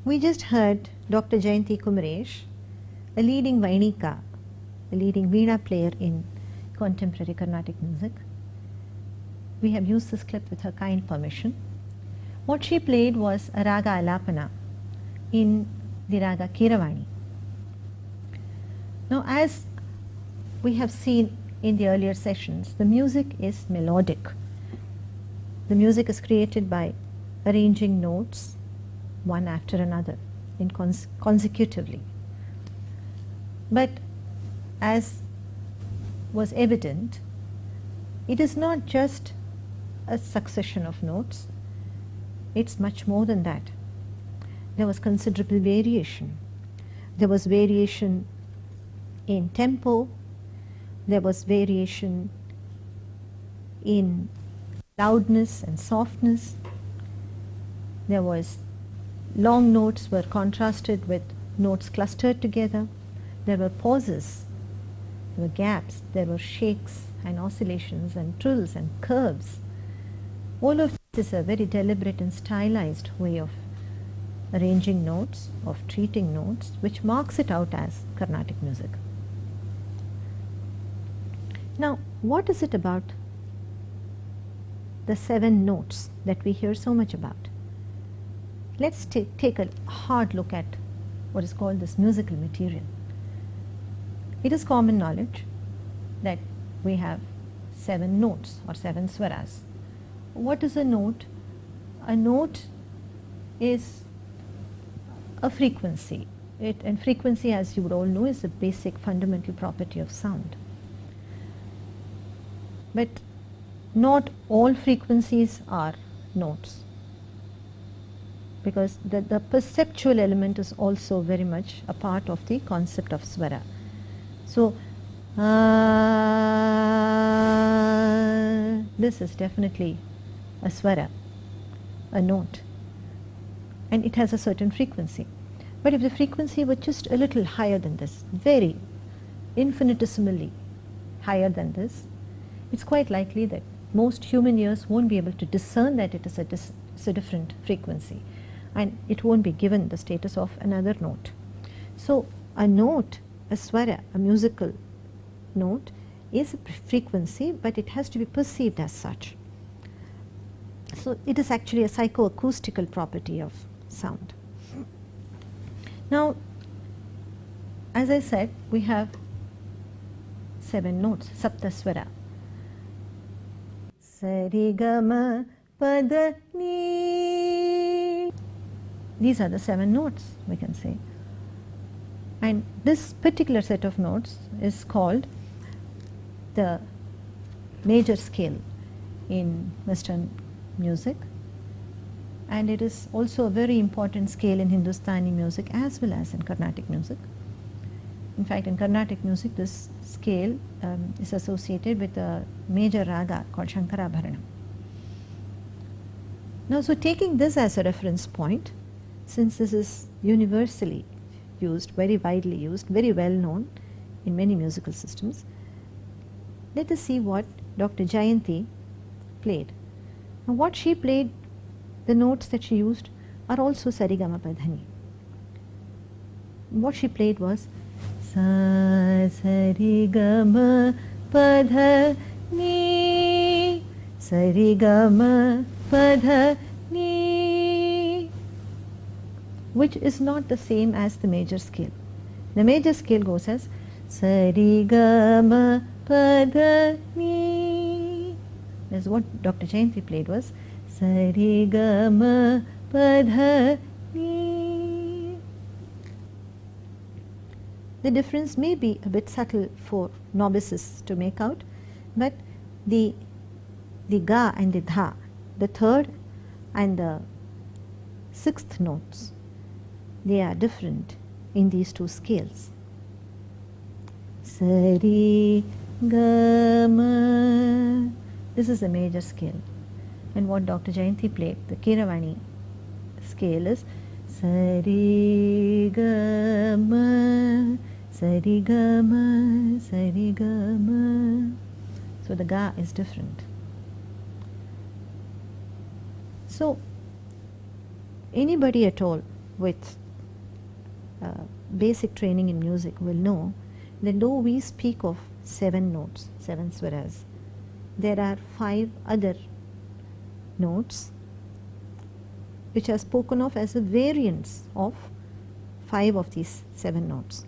We just heard Dr. Jayanti Kumaresh, a leading Vainika, a leading Veena player in contemporary Carnatic music. We have used this clip with her kind permission. What she played was a Raga Alapana in the Raga Keeravani. Now, as we have seen in the earlier sessions, the music is melodic. The music is created by arranging notes one after another in consecutively. But as was evident, it is not just a succession of notes, it's much more than that. There was considerable variation. There was variation in tempo, there was variation in loudness and softness, there was long notes were contrasted with notes clustered together, there were pauses, there were gaps, there were shakes and oscillations and trills and curves. All of this is a very deliberate and stylized way of arranging notes, of treating notes, which marks it out as Carnatic music. Now, what is it about the 7 notes that we hear so much about? Let's take a hard look at what is called this musical material. It is common knowledge that we have 7 notes or 7 swaras. What is a note? A note is a frequency. And frequency, as you would all know, is a basic fundamental property of sound. But not all frequencies are notes, because the perceptual element is also very much a part of the concept of swara. So, this is definitely a swara, a note, and it has a certain frequency. But if the frequency were just a little higher than this, very infinitesimally higher than this, it's quite likely that most human ears won't be able to discern that it is a different frequency, and it won't be given the status of another note. So a note, a swara, a musical note, is a frequency, but it has to be perceived as such. So it is actually a psychoacoustical property of sound. Now, as I said, we have 7 notes, Saptaswara. Sarigama pada ni. These are the 7 notes, we can say. And this particular set of notes is called the major scale in Western music, and it is also a very important scale in Hindustani music as well as in Carnatic music. In fact, in Carnatic music, this scale is associated with a major raga called Shankarabharanam. Now, so taking this as a reference point, since this is universally used, very widely used, very well known in many musical systems, let us see what Dr. Jayanti played. Now, what she played, the notes that she used are also Sarigama Padhani. What she played was Sa Sarigama Padhani, Sarigama Padhani, which is not the same as the major scale. The major scale goes as Sarigama Padhani. That's what Dr. Jayanti played was Sarigama Padhani. The difference may be a bit subtle for novices to make out, but the ga and the dha, the third and the sixth notes, they are different in these two scales. Sarigama, this is the major scale, and what Dr. Jayanti played, the Keeravani scale, is Sarigama, Sarigama, Sarigama. So the ga is different. So anybody at all with basic training in music will know that though we speak of 7 notes, 7 swaras, there are 5 other notes which are spoken of as a variants of 5 of these 7 notes.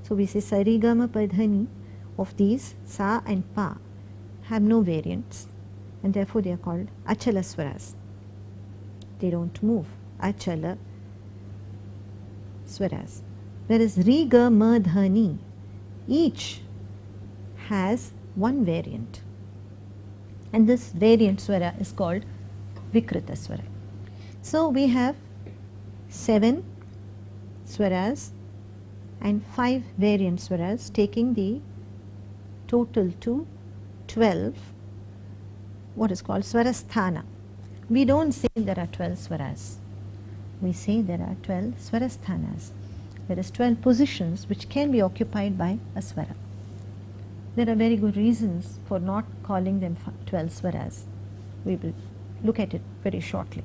So we say Sarigama Padhani, of these Sa and Pa have no variants, and therefore they are called Achala swaras. They don't move, Achala swaras. Whereas Riga Ma Dhani, each has one variant, and this variant swara is called Vikrita swara. So we have 7 swaras and 5 variant swaras, taking the total to 12, what is called Swarasthana. We don't say there are 12 swaras. We say there are 12 Swarasthanas. There is 12 positions which can be occupied by a swara. There are very good reasons for not calling them 12 swaras. We will look at it very shortly.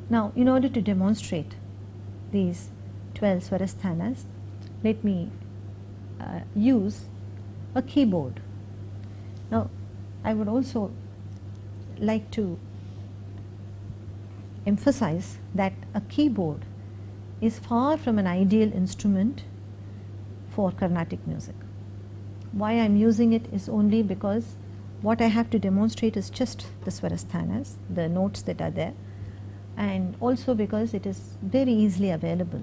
Now, in order to demonstrate these 12 Swarasthanas, let me use a keyboard. Now, I would also like to emphasize that a keyboard is far from an ideal instrument for Carnatic music. Why I am using it is only because what I have to demonstrate is just the Swarasthanas, the notes that are there, and also because it is very easily available.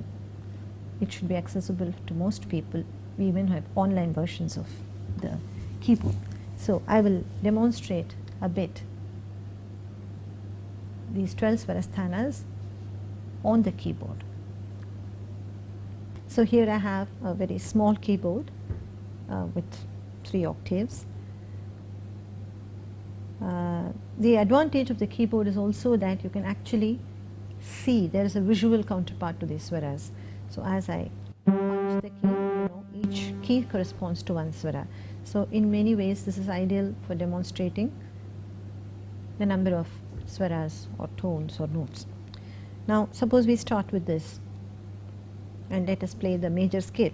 It should be accessible to most people. We even have online versions of the keyboard. So I will demonstrate a bit these 12 Swarasthanas on the keyboard. So here I have a very small keyboard with 3 octaves. The advantage of the keyboard is also that you can actually see there is a visual counterpart to these swaras. So as I punch the key, each key corresponds to one swara. So in many ways this is ideal for demonstrating the number of swaras or tones or notes. Now suppose we start with this, and let us play the major scale.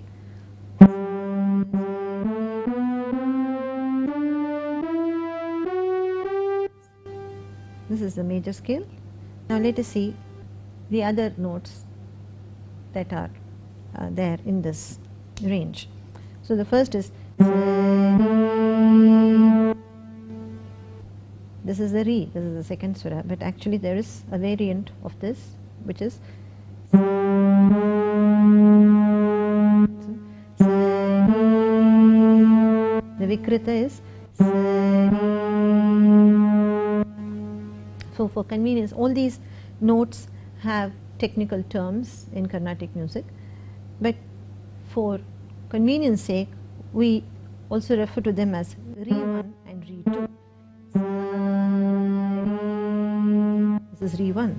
This is the major scale. Now let us see the other notes that are there in this range. So the first is this is the Re, this is the second swara, but actually there is a variant of this which is the Vikrita is so for convenience all these notes have technical terms in Carnatic music, but for convenience sake we also refer to them as Re1 and Re2. This is Re1,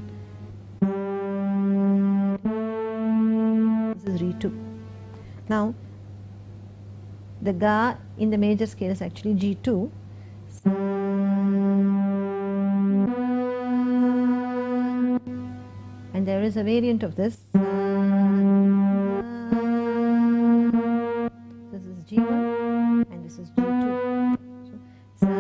this is Re2. Now the Ga in the major scale is actually G2, and there is a variant of this. This is G1 and this is G2. So,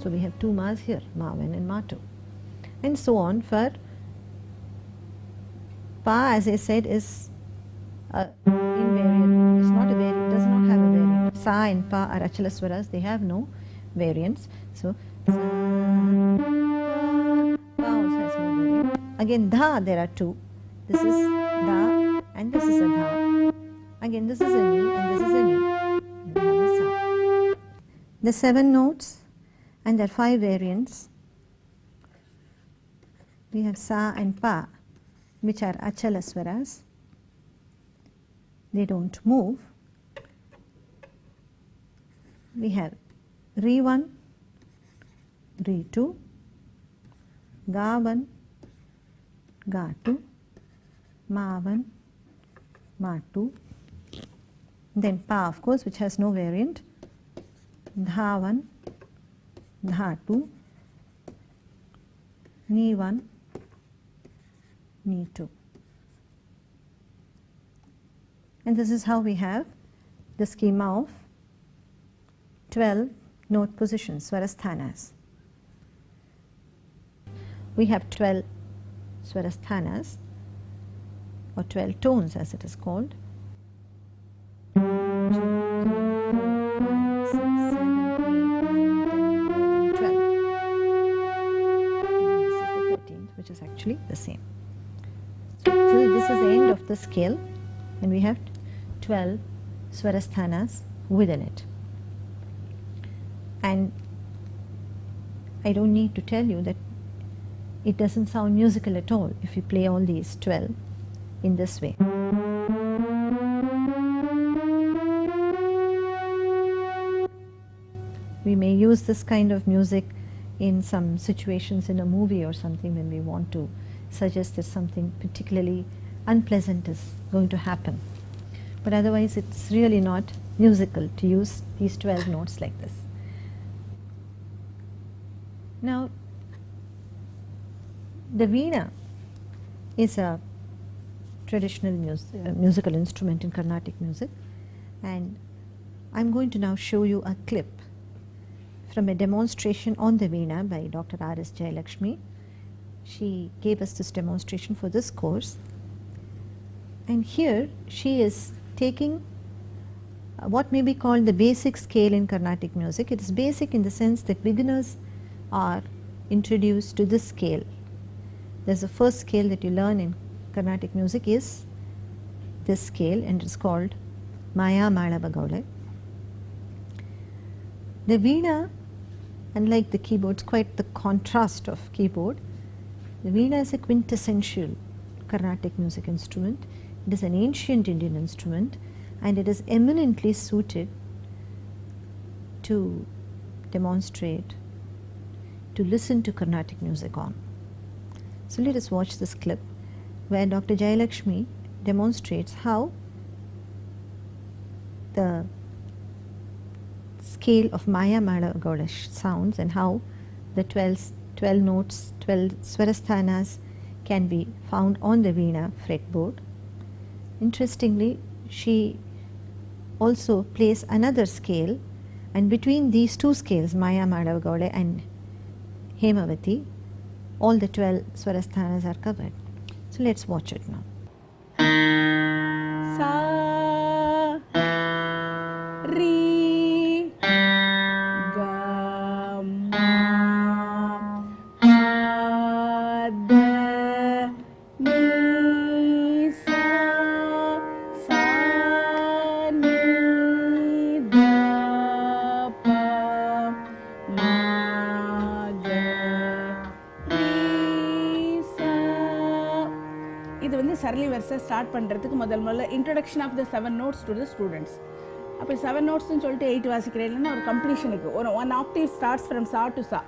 so we have two Ma's here, Ma1 and Ma2, and so on. For Pa, as I said, is invariant. It's not a variant, does not have a variant. Sa and Pa are Achala swaras, they have no variants. So Pa also has no variant. Again Dha, there are two. This is Da and this is a Dha. Again this is a Ni and this is a Ni. We have a Sa. The 7 notes and there are 5 variants. We have Sa and Pa, which are Achala swaras. They don't move. We have Re1, Re2, Ga1, Ga2, Ma1, Ma2, then Pa, of course, which has no variant, Dha1, Dha2, Ni1, Ni2. And this is how we have the schema of 12 note positions, Swarasthanas. We have 12 Swarasthanas, or 12 tones as it is called. 2, 3, 4, 5, 6, 7, 8, 9, 10, 11, 12. And this is the 13th, which is actually the same. So this is the end of the scale, and we have 12 Swarasthanas within it. And I don't need to tell you that it doesn't sound musical at all if you play all these 12 in this way. We may use this kind of music in some situations in a movie or something when we want to suggest that something particularly unpleasant is going to happen. But otherwise it's really not musical to use these 12 notes like this. Now the Veena is a traditional musical instrument in Carnatic music, and I'm going to now show you a clip from a demonstration on the Veena by Dr. R.S. Jayalakshmi. She gave us this demonstration for this course, and here she is taking what may be called the basic scale in Carnatic music. It is basic in the sense that beginners are introduced to this scale. There's the first scale that you learn in Carnatic music is this scale, and it's called Maya Malava Gauda. The Veena, unlike the keyboards, quite the contrast of keyboard, the Veena is a quintessential Carnatic music instrument. It is an ancient Indian instrument, and it is eminently suited to demonstrate, to listen to Carnatic music on. So let us watch this clip where Dr. Jayalakshmi demonstrates how the scale of Maya Malava Gauda sounds and how the 12 notes, 12 Swarasthanas can be found on the Veena fretboard. Interestingly, she also plays another scale, and between these two scales, Maya Madhava Gowde and Hemavati, all the 12 Swarasthanas are covered. So let's watch it now. Sa Ri Ga Ma Pa Da Ni Sa Sa Ni Da Pa Ma Ga Ri Sa. இது வந்து சரளி வரிசை start பண்ணுறதுக்கு முதல்ல introduction of the 7 notes to the students. அப்போ 7 நோட்ஸ்னு சொல்லிட்டு 8 வாசிக்கிறேன், இல்லைன்னா ஒரு கம்ப்ளீஷனுக்கு ஒரு 1 octave ஸ்டார்ட்ஸ் ஃப்ரம் சா டு சா,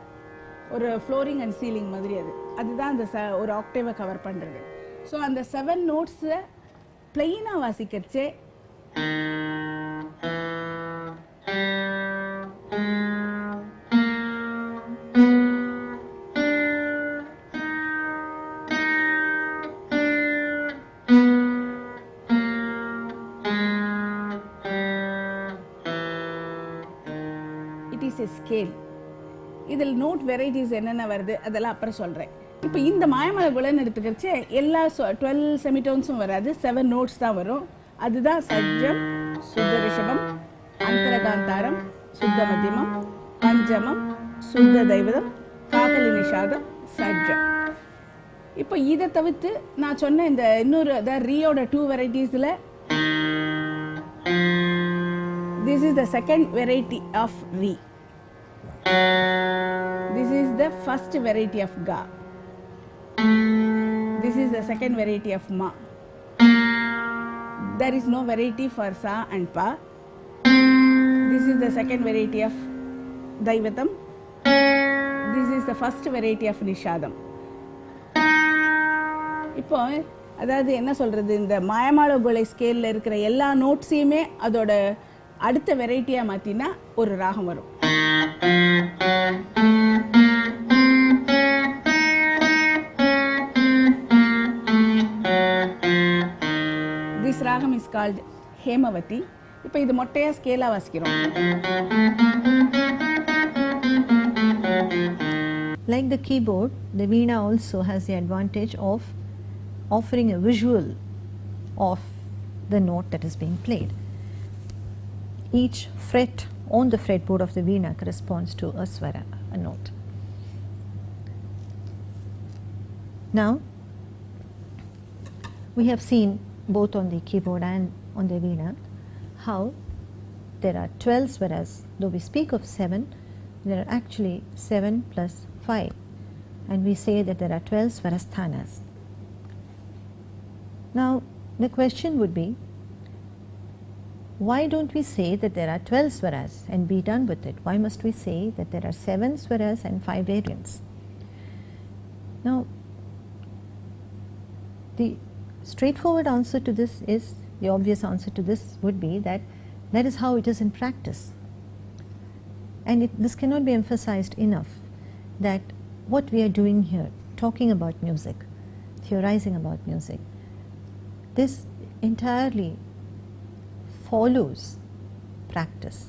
ஒரு ஃப்ளோரிங் அண்ட் சீலிங் மாதிரி. அதுதான் அந்த ஒரு ஆக்டேவை கவர் பண்ணுறது. ஸோ அந்த 7 நோட்ஸை பிளெயினாக வாசிக்கிறச்சே ஸ்கேல். இதில் நோட் வெரைட்டிஸ் என்னென்ன வருது அதெல்லாம் அப்புறம் சொல்கிறேன். இப்போ இந்த மாயமலை குலன்னு எடுத்துக்கிறச்சு எல்லா 12 செமிடோன்ஸும் வராது, 7 நோட்ஸ் தான் வரும். அதுதான் சஜ்ஜம், சுத்த ரிஷபம், அந்தரகாந்தாரம், சுத்த மத்தியமம், பஞ்சமம், சுத்த தைவதம், காக்கலி நிஷாதம், சஜ்ஜம். இப்போ இதை தவிர்த்து நான் சொன்ன இந்த இன்னொரு அதாவது ரீயோட 2 வெரைட்டிஸில் this is the second variety of Re. This is the first variety of Ga. This is the second variety of Ma. There is no variety for Sa and Pa. This is the second variety of Daivatam. This is the first variety of Nishadam. இப்போ அதாவது என்ன சொல்கிறது, இந்த மாயமாள கோலை ஸ்கேலில் இருக்கிற எல்லா நோட்ஸையுமே அதோட அடுத்த வெரைட்டியாக மாற்றினா ஒரு ராகம் வரும். திஸ் ராகம் இஸ் கால்ட் ஹேமவதி. இப்போ இது மொட்டையாக ஸ்கேலாக வாசிக்கிறோம். Like the keyboard, the Veena also has the advantage of offering a visual of the note that is being played. Each fret on the fretboard of the Veena corresponds to a swara, a note. Now, we have seen both on the keyboard and on the Veena how there are 12 swaras. Though we speak of 7, there are actually 7 plus 5, and we say that there are 12 swarasthanas. Now, the question would be, why don't we say that there are 12 swaras and be done with it? Why must we say that there are 7 swaras and 5 variants? Now, the straightforward answer to this is, the obvious answer to this would be that that is how it is in practice. And this cannot be emphasized enough, that what we are doing here, talking about music, theorizing about music, this entirely follows practice.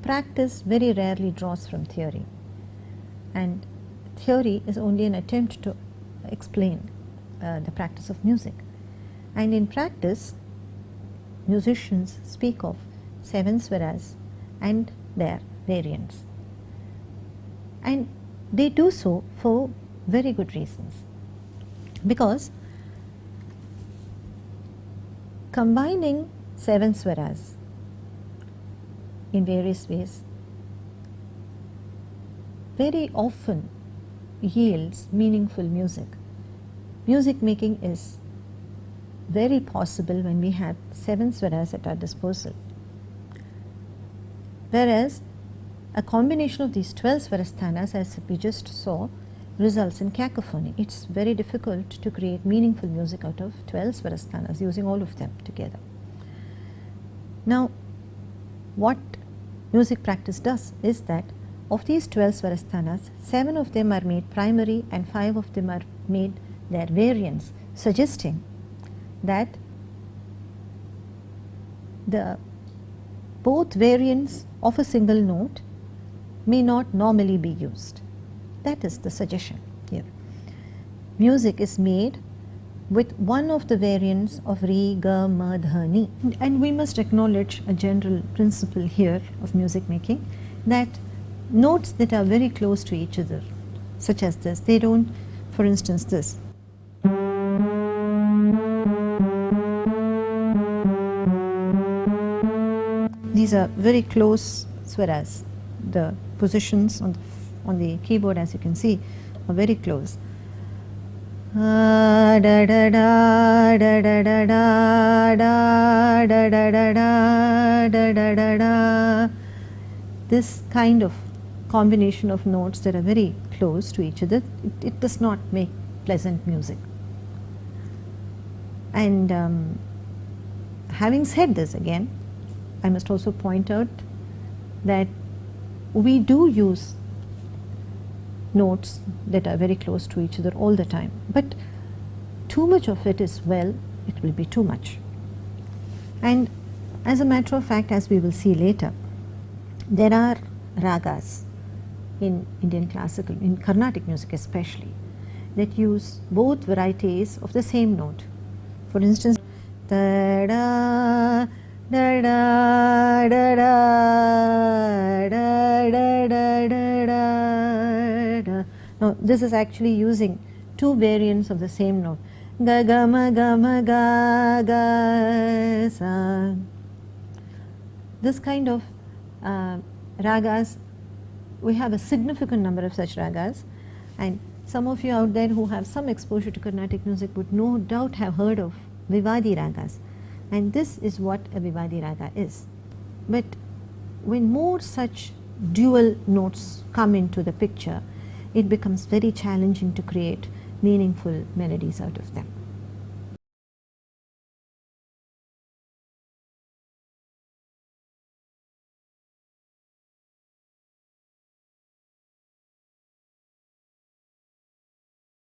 Practice very rarely draws from theory, and theory is only an attempt to explain the practice of music. And in practice, musicians speak of 7 swaras and their variants, and they do so for very good reasons, because combining 7 swaras in various ways very often yields meaningful music. Music making is very possible when we have 7 swaras at our disposal, whereas a combination of these 12 swarasthanas, as we just saw, results in cacophony. It's very difficult to create meaningful music out of 12 swarasthanas using all of them together. Now, what music practice does is that of these 12 swarasthanas, 7 of them are made primary and 5 of them are made They are variants, suggesting that the both variants of a single note may not normally be used. That is the suggestion here. Music is made with one of the variants of re, ga, ma, dha, ni. And we must acknowledge a general principle here of music making, that notes that are very close to each other, such as this, they don't, for instance this, these are very close swaras. The positions on the keyboard, as you can see, are very close. Da da da da da da da da da da da da da da da. This kind of combination of notes that are very close to each other, it does not make pleasant music. And having said this, again, I must also point out that we do use notes that are very close to each other all the time, but too much of it is, well, it will be too much. And as a matter of fact, as we will see later, there are ragas in Indian classical, in Carnatic music especially, that use both varieties of the same note. For instance, da da da da da da da da da da. Now this is actually using two variants of the same note, ga ga ma ga ga sa. This kind of ragas, we have a significant number of such ragas, and some of you out there who have some exposure to Carnatic music would no doubt have heard of Vivadi ragas, and this is what a Vivadi raga is. But when more such dual notes come into the picture, it becomes very challenging to create meaningful melodies out of them.